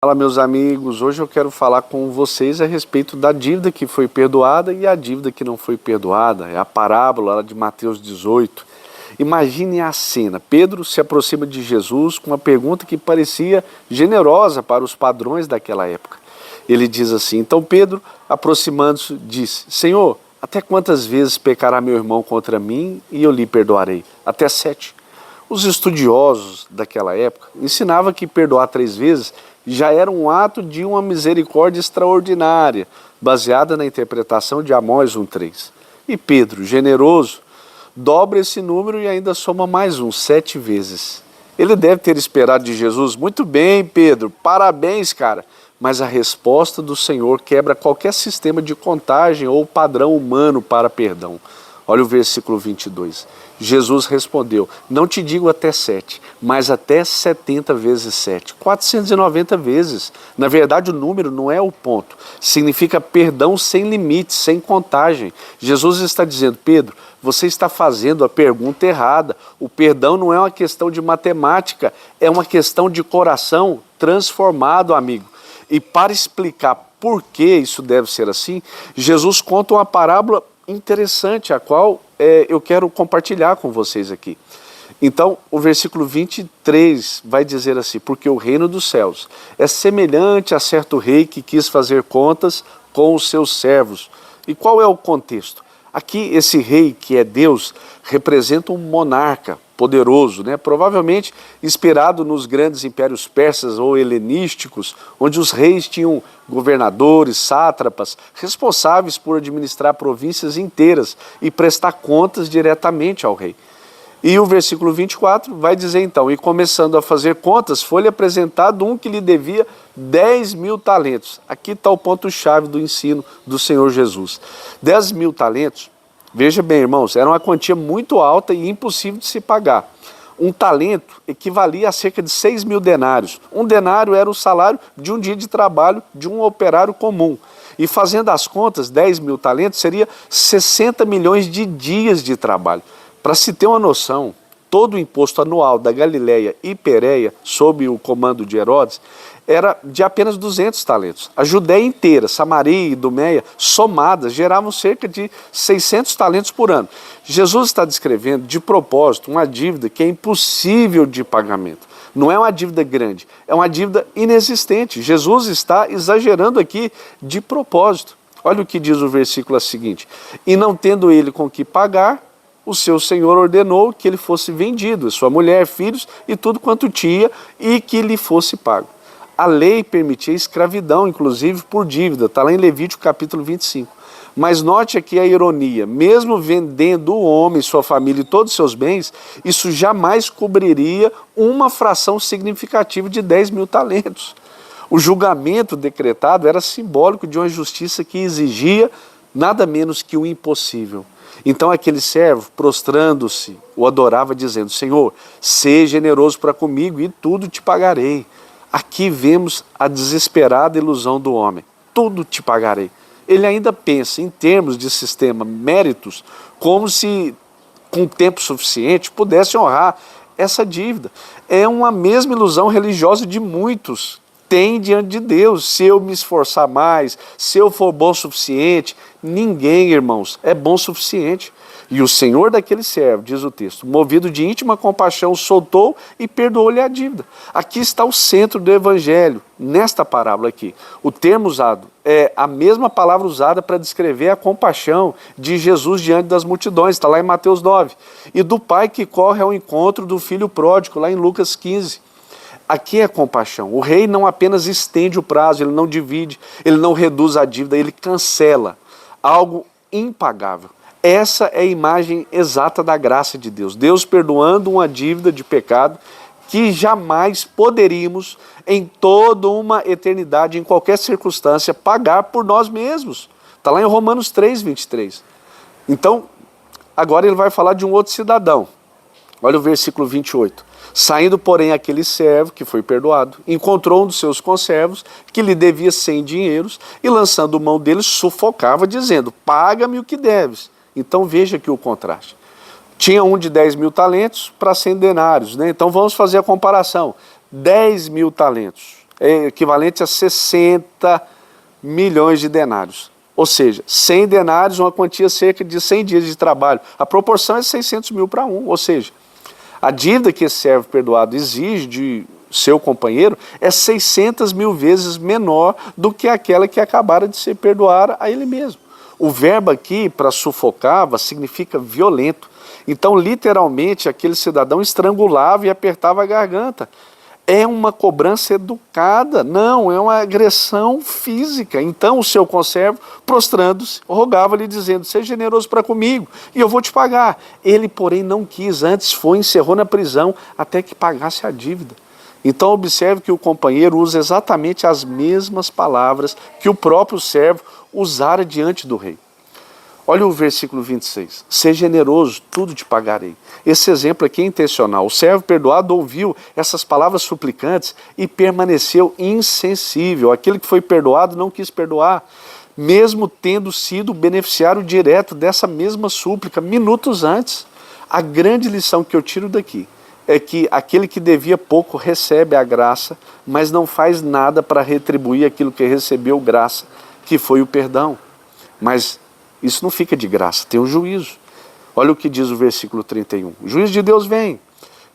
Fala, meus amigos, hoje eu quero falar com vocês a respeito da dívida que foi perdoada e a dívida que não foi perdoada. É a parábola lá de Mateus 18. Imagine a cena, Pedro se aproxima de Jesus com uma pergunta que parecia generosa para os padrões daquela época. Ele diz assim, então Pedro, aproximando-se, disse, Senhor, até quantas vezes pecará meu irmão contra mim e eu lhe perdoarei? Até 7. Os estudiosos daquela época ensinavam que perdoar 3 vezes já era um ato de uma misericórdia extraordinária, baseada na interpretação de Amós 1,3. E Pedro, generoso, dobra esse número e ainda soma mais 7 vezes. Ele deve ter esperado de Jesus, muito bem, Pedro, parabéns, cara. Mas a resposta do Senhor quebra qualquer sistema de contagem ou padrão humano para perdão. Olha o versículo 22. Jesus respondeu, não te digo até 7, mas até 70 vezes 7. 490 vezes. Na verdade, o número não é o ponto. Significa perdão sem limite, sem contagem. Jesus está dizendo, Pedro, você está fazendo a pergunta errada. O perdão não é uma questão de matemática, é uma questão de coração transformado, amigo. E para explicar por que isso deve ser assim, Jesus conta uma parábola interessante, a qual eu quero compartilhar com vocês aqui. Então, o versículo 23 vai dizer assim, porque o reino dos céus é semelhante a certo rei que quis fazer contas com os seus servos. E qual é o contexto? Aqui, esse rei, que é Deus, representa um monarca poderoso, né? Provavelmente inspirado nos grandes impérios persas ou helenísticos, onde os reis tinham governadores, sátrapas, responsáveis por administrar províncias inteiras e prestar contas diretamente ao rei. E o versículo 24 vai dizer então, e começando a fazer contas, foi-lhe apresentado um que lhe devia 10.000 talentos. Aqui está o ponto-chave do ensino do Senhor Jesus. 10.000 talentos, veja bem, irmãos, era uma quantia muito alta e impossível de se pagar. Um talento equivalia a cerca de 6.000 denários. Um denário era o salário de um dia de trabalho de um operário comum. E fazendo as contas, 10.000 talentos seria 60 milhões de dias de trabalho. Para se ter uma noção, todo o imposto anual da Galileia e Pérea, sob o comando de Herodes, era de apenas 200 talentos. A Judéia inteira, Samaria e Idumeia, somadas, geravam cerca de 600 talentos por ano. Jesus está descrevendo, de propósito, uma dívida que é impossível de pagamento. Não é uma dívida grande, é uma dívida inexistente. Jesus está exagerando aqui de propósito. Olha o que diz o versículo seguinte. E não tendo ele com que pagar, o seu senhor ordenou que ele fosse vendido, sua mulher, filhos e tudo quanto tinha, e que lhe fosse pago. A lei permitia escravidão, inclusive por dívida, está lá em Levítico capítulo 25. Mas note aqui a ironia, mesmo vendendo o homem, sua família e todos os seus bens, isso jamais cobriria uma fração significativa de 10.000 talentos. O julgamento decretado era simbólico de uma justiça que exigia nada menos que o impossível. Então aquele servo, prostrando-se, o adorava dizendo, Senhor, seja generoso para comigo e tudo te pagarei. Aqui vemos a desesperada ilusão do homem, tudo te pagarei. Ele ainda pensa em termos de sistema méritos, como se com tempo suficiente pudesse honrar essa dívida. É uma mesma ilusão religiosa de muitos tem diante de Deus. Se eu me esforçar mais, se eu for bom o suficiente, ninguém, irmãos, é bom o suficiente. E o Senhor daquele servo, diz o texto, movido de íntima compaixão, soltou e perdoou-lhe a dívida. Aqui está o centro do evangelho, nesta parábola aqui. O termo usado é a mesma palavra usada para descrever a compaixão de Jesus diante das multidões, está lá em Mateus 9. E do pai que corre ao encontro do filho pródigo, lá em Lucas 15. Aqui é compaixão. O rei não apenas estende o prazo, ele não divide, ele não reduz a dívida, ele cancela algo impagável. Essa é a imagem exata da graça de Deus. Deus perdoando uma dívida de pecado que jamais poderíamos, em toda uma eternidade, em qualquer circunstância, pagar por nós mesmos. Está lá em Romanos 3:23. Então, agora ele vai falar de um outro cidadão. Olha o versículo 28. Saindo, porém, aquele servo que foi perdoado, encontrou um dos seus conservos que lhe devia 100 dinheiros e, lançando mão dele, sufocava, dizendo, paga-me o que deves. Então veja aqui o contraste. Tinha um de 10.000 talentos para 100 denários, né? Então vamos fazer a comparação. 10.000 talentos é equivalente a 60 milhões de denários. Ou seja, 100 denários, uma quantia cerca de 100 dias de trabalho. A proporção é 600 mil para um. Ou seja, a dívida que esse servo perdoado exige de seu companheiro é 600 mil vezes menor do que aquela que acabara de ser perdoada a ele mesmo. O verbo aqui, para sufocava, significa violento. Então, literalmente, aquele cidadão estrangulava e apertava a garganta. É uma cobrança educada, não, é uma agressão física. Então, o seu conservo, prostrando-se, rogava-lhe, dizendo, seja generoso para comigo, e eu vou te pagar. Ele, porém, não quis, antes foi e encerrou na prisão, até que pagasse a dívida. Então, observe que o companheiro usa exatamente as mesmas palavras que o próprio servo usara diante do rei. Olha o versículo 26. Seja generoso, tudo te pagarei. Esse exemplo aqui é intencional. O servo perdoado ouviu essas palavras suplicantes e permaneceu insensível. Aquele que foi perdoado não quis perdoar, mesmo tendo sido beneficiário direto dessa mesma súplica minutos antes. A grande lição que eu tiro daqui é que aquele que devia pouco recebe a graça, mas não faz nada para retribuir aquilo que recebeu graça, que foi o perdão. Mas isso não fica de graça, tem um juízo. Olha o que diz o versículo 31. O juízo de Deus vem,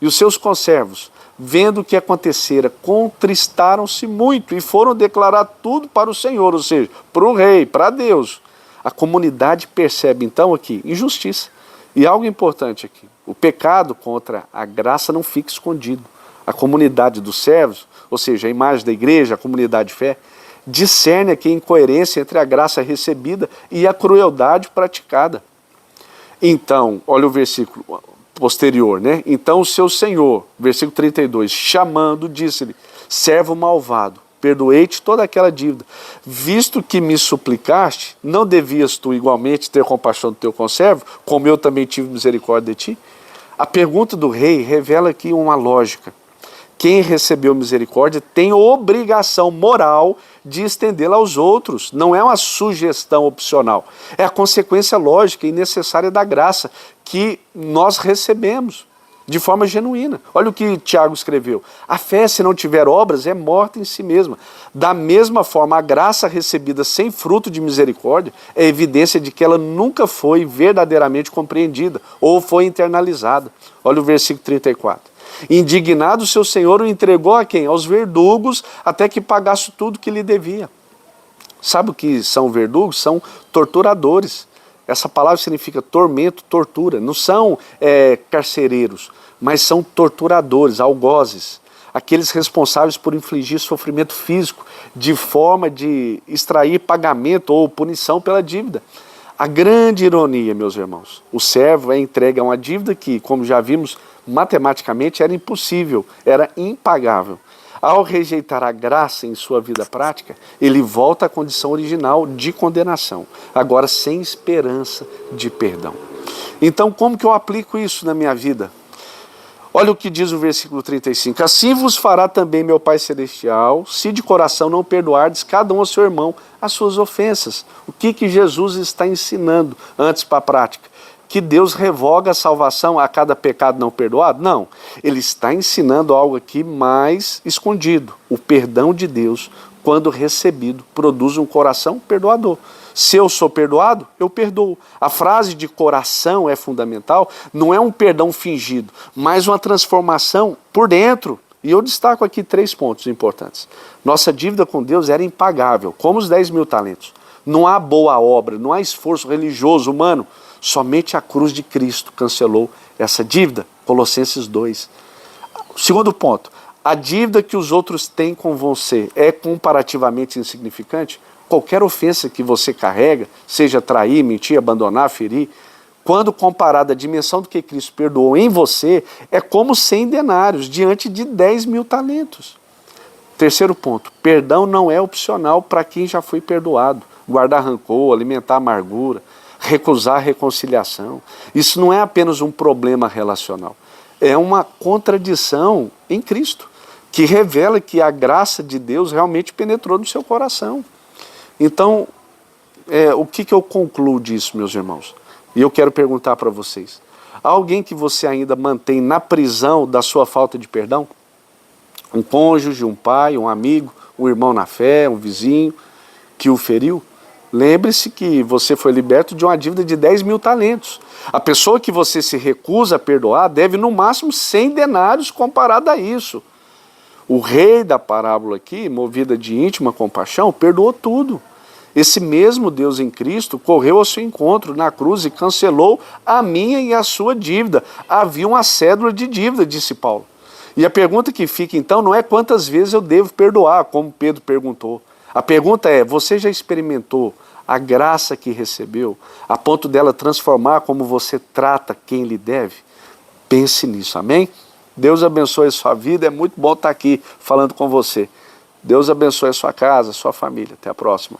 e os seus conservos, vendo o que acontecera, contristaram-se muito e foram declarar tudo para o Senhor, ou seja, para o rei, para Deus. A comunidade percebe então aqui injustiça. E algo importante aqui, o pecado contra a graça não fica escondido. A comunidade dos servos, ou seja, a imagem da igreja, a comunidade de fé, discerne aqui a incoerência entre a graça recebida e a crueldade praticada. Então, olha o versículo posterior, né? Então o seu senhor, versículo 32, chamando, disse-lhe, servo malvado, perdoei-te toda aquela dívida. Visto que me suplicaste, não devias tu igualmente ter compaixão do teu conservo, como eu também tive misericórdia de ti? A pergunta do rei revela aqui uma lógica. Quem recebeu misericórdia tem obrigação moral de estendê-la aos outros. Não é uma sugestão opcional. É a consequência lógica e necessária da graça que nós recebemos de forma genuína. Olha o que Tiago escreveu. A fé, se não tiver obras, é morta em si mesma. Da mesma forma, a graça recebida sem fruto de misericórdia é evidência de que ela nunca foi verdadeiramente compreendida ou foi internalizada. Olha o versículo 34. Indignado, seu senhor o entregou a quem? Aos verdugos, até que pagasse tudo que lhe devia. Sabe o que são verdugos? São torturadores. Essa palavra significa tormento, tortura. Não são carcereiros, mas são torturadores, algozes. Aqueles responsáveis por infligir sofrimento físico, de forma de extrair pagamento ou punição pela dívida. A grande ironia, meus irmãos, o servo é entregue a uma dívida que, como já vimos, matematicamente era impossível, era impagável. Ao rejeitar a graça em sua vida prática, ele volta à condição original de condenação, agora sem esperança de perdão. Então, como que eu aplico isso na minha vida? Olha o que diz o versículo 35. Assim vos fará também meu Pai Celestial, se de coração não perdoardes cada um ao seu irmão as suas ofensas. O que Jesus está ensinando antes para a prática? Que Deus revoga a salvação a cada pecado não perdoado? Não. Ele está ensinando algo aqui mais escondido. O perdão de Deus, quando recebido, produz um coração perdoador. Se eu sou perdoado, eu perdoo. A frase de coração é fundamental, não é um perdão fingido, mas uma transformação por dentro. E eu destaco aqui 3 pontos importantes. Nossa dívida com Deus era impagável, como os 10 mil talentos. Não há boa obra, não há esforço religioso, humano. Somente a cruz de Cristo cancelou essa dívida. Colossenses 2. Segundo ponto, a dívida que os outros têm com você é comparativamente insignificante? Qualquer ofensa que você carrega, seja trair, mentir, abandonar, ferir, quando comparada à dimensão do que Cristo perdoou em você, é como 100 denários diante de 10 mil talentos. Terceiro ponto, perdão não é opcional para quem já foi perdoado. Guardar rancor, alimentar amargura, recusar a reconciliação. Isso não é apenas um problema relacional, é uma contradição em Cristo, que revela que a graça de Deus realmente penetrou no seu coração. Então, o que eu concluo disso, meus irmãos? E eu quero perguntar para vocês. Há alguém que você ainda mantém na prisão da sua falta de perdão? um cônjuge, um pai, um amigo, um irmão na fé, um vizinho que o feriu, lembre-se que você foi liberto de uma dívida de 10 mil talentos. A pessoa que você se recusa a perdoar deve no máximo 100 denários comparado a isso. O rei da parábola aqui, movida de íntima compaixão, perdoou tudo. Esse mesmo Deus em Cristo correu ao seu encontro na cruz e cancelou a minha e a sua dívida. Havia uma cédula de dívida, disse Paulo. E a pergunta que fica então não é quantas vezes eu devo perdoar, como Pedro perguntou. A pergunta é, você já experimentou a graça que recebeu, a ponto dela transformar como você trata quem lhe deve? Pense nisso, amém? Deus abençoe a sua vida, é muito bom estar aqui falando com você. Deus abençoe a sua casa, a sua família. Até a próxima.